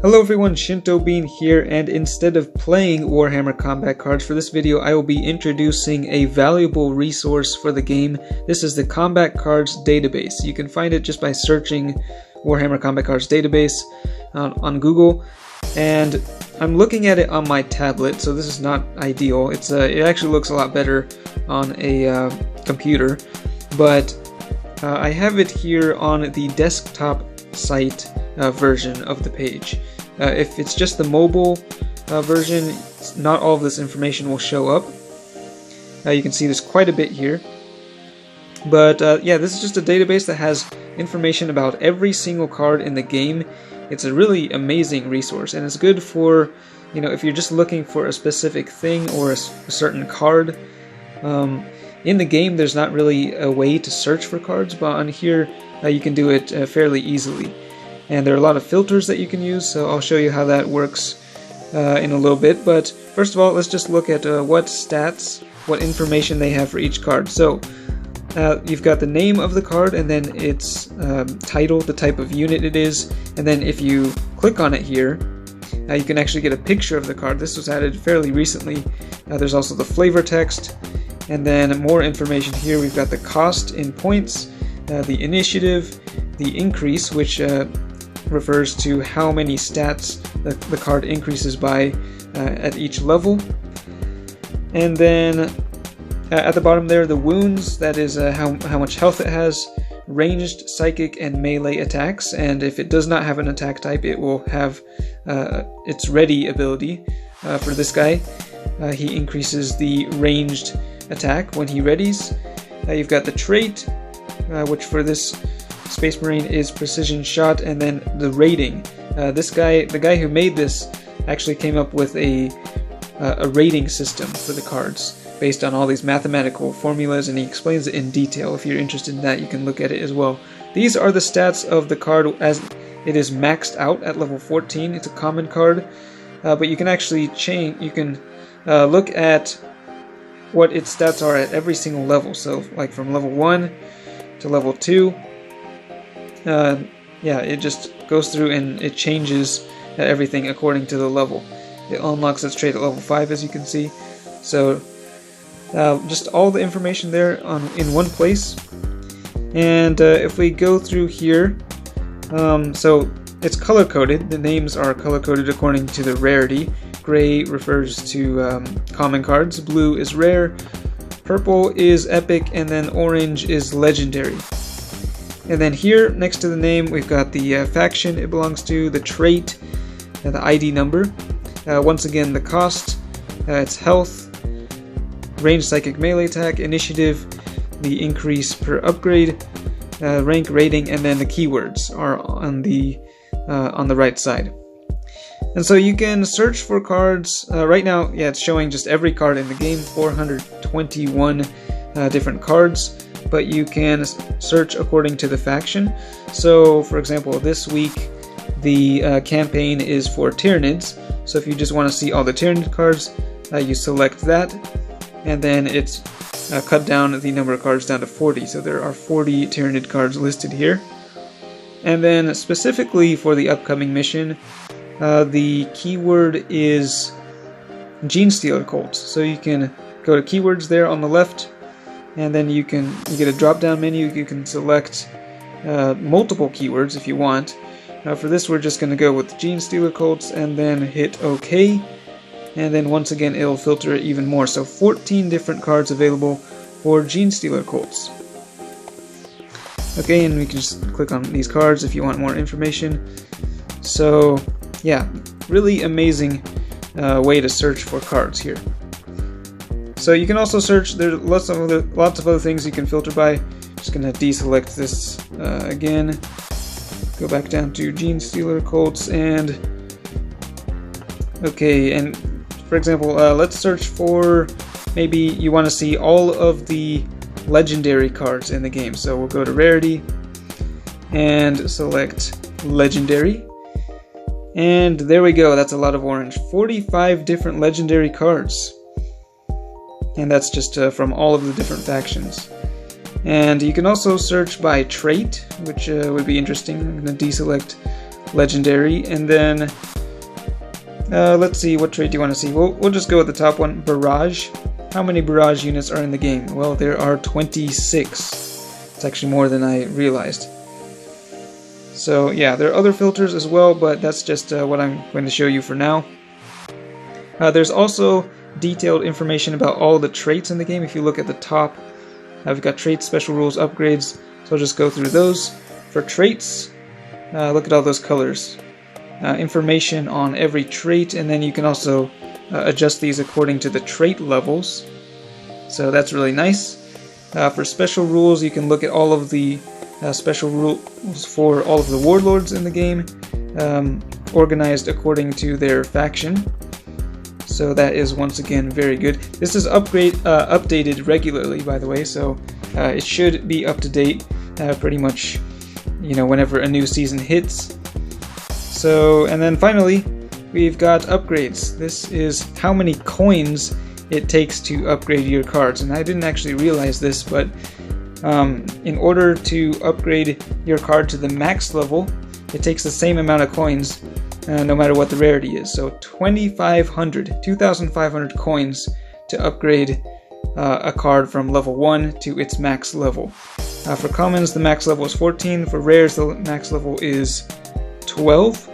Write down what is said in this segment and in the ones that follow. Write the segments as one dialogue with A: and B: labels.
A: Hello everyone, Shinto Bean here, and instead of playing Warhammer combat cards for this video, I will be introducing a valuable resource for the game. This is the Combat Cards database. You can find it just by searching Warhammer Combat Cards database on Google, and I'm looking at it on my tablet, so this is not ideal. It actually looks a lot better on a computer, but I have it here on the desktop site version of the page. If it's just the mobile version, not all of this information will show up. You can see there's quite a bit here. But yeah, this is just a database that has information about every single card in the game. It's a really amazing resource, and it's good for, you know, if you're just looking for a specific thing or a certain card. In the game, there's not really a way to search for cards, but on here you can do it fairly easily. And there are a lot of filters that you can use, so I'll show you how that works in a little bit. But first of all, let's just look at what stats, what information they have for each card. So you've got the name of the card, and then its title, the type of unit it is, and then if you click on it here, you can actually get a picture of the card. This was added fairly recently. There's also the flavor text, and then more information here. We've got the cost in points, the initiative, the increase, which refers to how many stats the card increases by at each level. And then at the bottom there, the wounds, that is how much health it has, ranged, psychic, and melee attacks, and if it does not have an attack type, it will have its ready ability. For this guy, he increases the ranged attack when he readies. You've got the trait, which for this Space Marine is precision shot, and then the rating. The guy who made this actually came up with a rating system for the cards based on all these mathematical formulas, and he explains it in detail. If you're interested in that, you can look at it as well. These are the stats of the card as it is maxed out at level 14. It's a common card, but you can actually change. You can look at what its stats are at every single level. So, like from level 1 to level 2. Yeah, it just goes through and it changes everything according to the level. It unlocks its trait at level 5, as you can see. So just all the information there in one place. And if we go through here, so it's color coded. The names are color coded according to the rarity. Gray refers to common cards, blue is rare, purple is epic, and then orange is legendary. And then here, next to the name, we've got the faction it belongs to, the trait, the ID number. Once again, the cost, its health, range, psychic, melee attack, initiative, the increase per upgrade, rank, rating, and then the keywords are on the right side. And so you can search for cards. Right now, yeah, it's showing just every card in the game, 421 different cards. But you can search according to the faction. So, for example, this week the campaign is for Tyranids. So if you just want to see all the Tyranid cards, you select that, and then it's cut down the number of cards down to 40. So there are 40 Tyranid cards listed here. And then specifically for the upcoming mission, the keyword is Genestealer Cults. So you can go to keywords there on the left, and then you get a drop-down menu. You can select multiple keywords if you want. For this, we're just going to go with Genestealer Cults, and then hit OK. And then once again, it'll filter it even more. So 14 different cards available for Genestealer Cults. Okay, and we can just click on these cards if you want more information. So yeah, really amazing way to search for cards here. So you can also search. There are lots of other things you can filter by. Just gonna deselect this again. Go back down to Genestealer Cults, and okay. And for example, let's search for, maybe you want to see all of the legendary cards in the game. So we'll go to rarity and select legendary. And there we go. That's a lot of orange. 45 different legendary cards. And that's just from all of the different factions. And you can also search by trait, which would be interesting. I'm going to deselect legendary, and then Let's see, what trait do you want to see? We'll just go with the top one, Barrage. How many Barrage units are in the game? Well, there are 26. It's actually more than I realized. So yeah, there are other filters as well, but that's just what I'm going to show you for now. There's also detailed information about all the traits in the game. If you look at the top, we've got traits, special rules, upgrades. So I'll just go through those. For traits, look at all those colors. Information on every trait, and then you can also adjust these according to the trait levels. So that's really nice. For special rules, you can look at all of the special rules for all of the warlords in the game, organized according to their faction. So that is once again very good. This is updated regularly, by the way, so it should be up to date pretty much, whenever a new season hits. So, and then finally, we've got upgrades. This is how many coins it takes to upgrade your cards. And I didn't actually realize this, but in order to upgrade your card to the max level, it takes the same amount of coins no matter what the rarity is. So 2,500 coins to upgrade a card from level 1 to its max level. For commons, the max level is 14. For rares, the max level is 12.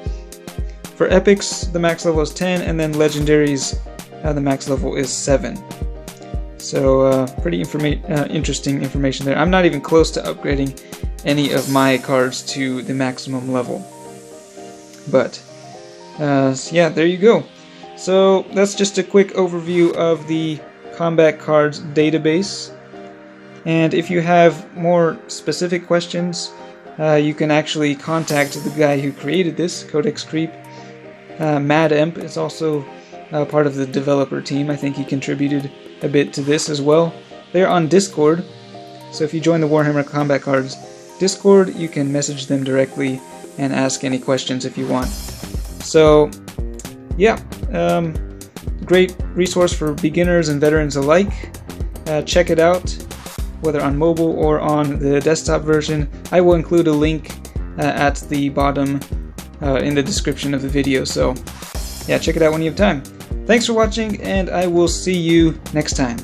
A: For epics, the max level is 10, and then legendaries, the max level is 7. So pretty interesting information there. I'm not even close to upgrading any of my cards to the maximum level. But yeah, there you go. So that's just a quick overview of the Combat Cards database. And if you have more specific questions, you can actually contact the guy who created this, Codex Creep. MadEmp is also part of the developer team. I think he contributed a bit to this as well. They're on Discord, so if you join the Warhammer Combat Cards Discord, you can message them directly and ask any questions if you want. So yeah, great resource for beginners and veterans alike. Check it out, whether on mobile or on the desktop version. I will include a link at the bottom in the description of the video, so yeah, check it out when you have time. Thanks for watching, and I will see you next time.